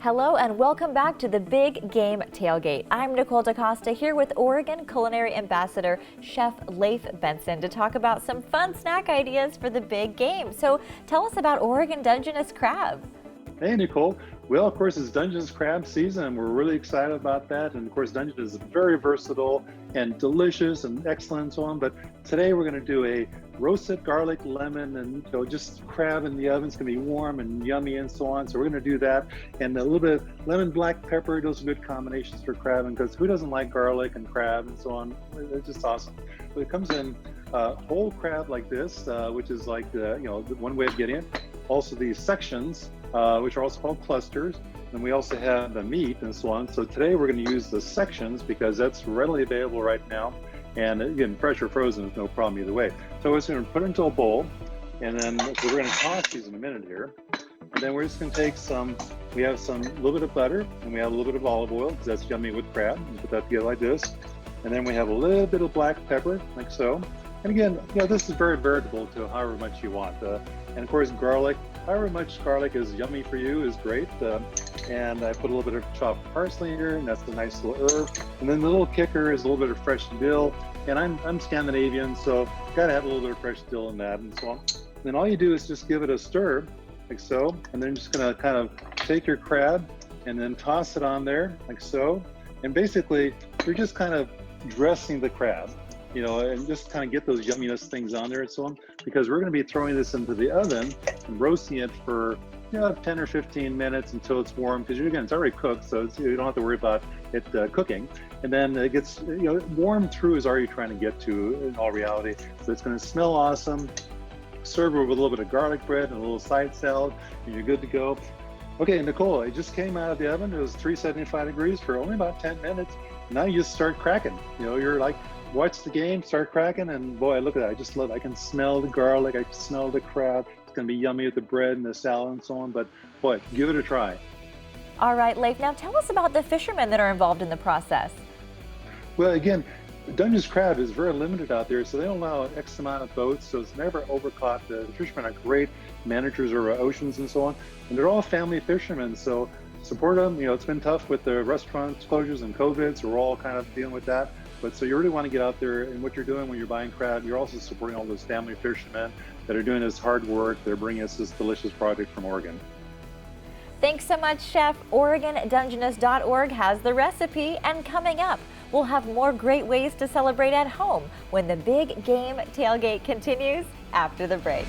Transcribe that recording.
Hello and welcome back to the Big Game Tailgate. I'm Nicole DeCosta here with Oregon Culinary Ambassador Chef Leif Benson to talk about some fun snack ideas for the big game. So tell us about Oregon Dungeness Crab. Hey, Nicole. Well, of course, it's Dungeness Crab season, and we're really excited about that. And of course, Dungeness is very versatile and delicious and excellent and so on. But today we're going to do a roasted garlic, lemon, and just crab in the oven. It's going to be warm and yummy and so on. So we're going to do that. And a little bit of lemon, black pepper. Those are good combinations for crabbing because who doesn't like garlic and crab and so on? It's just awesome. But it comes in whole crab like this, which is like the one way of getting it. Also these sections, which are also called clusters. And we also have the meat and so on. So today we're going to use the sections because that's readily available right now. And again, fresh or frozen is no problem either way. So we're just going to put it into a bowl, and then so we're going to toss these in a minute here. And then we're just going to take we have a little bit of butter, and we have a little bit of olive oil because that's yummy with crab. And put that together like this. And then we have a little bit of black pepper, like so. And again, this is very veritable to however much you want. And of course, garlic. However much garlic is yummy for you is great. And I put a little bit of chopped parsley here, and that's a nice little herb. And then the little kicker is a little bit of fresh dill. And I'm Scandinavian, so gotta have a little bit of fresh dill in that and so on. And then all you do is just give it a stir, like so. And then just gonna kind of take your crab and then toss it on there, like so. And basically, you're just kind of dressing the crab, and just kind of get those yumminess things on there and so on, because we're going to be throwing this into the oven and roasting it for 10 or 15 minutes until it's warm, because again, it's already cooked, so you don't have to worry about it cooking. And then it gets, warm through is already trying to get to in all reality. So it's going to smell awesome. Serve it with a little bit of garlic bread and a little side salad, and you're good to go. Okay, Nicole, it just came out of the oven. It was 375 degrees for only about 10 minutes. Now you just start cracking. You're like, watch the game, start cracking, and boy, look at that. I just love it. I can smell the garlic, I can smell the crab. It's gonna be yummy with the bread and the salad and so on, but boy, give it a try. All right, Leif, now tell us about the fishermen that are involved in the process. Well, again, Dungeness crab is very limited out there, so they don't allow X amount of boats, so it's never overcaught. The fishermen are great managers of our oceans and so on, and they're all family fishermen, so support them. It's been tough with the restaurant closures and COVID, so we're all kind of dealing with that. But so you really want to get out there, and what you're doing when you're buying crab, you're also supporting all those family fishermen that are doing this hard work. They're bringing us this delicious product from Oregon. Thanks so much, Chef. OregonDungeness.org has the recipe, and coming up, we'll have more great ways to celebrate at home when the Big Game Tailgate continues after the break.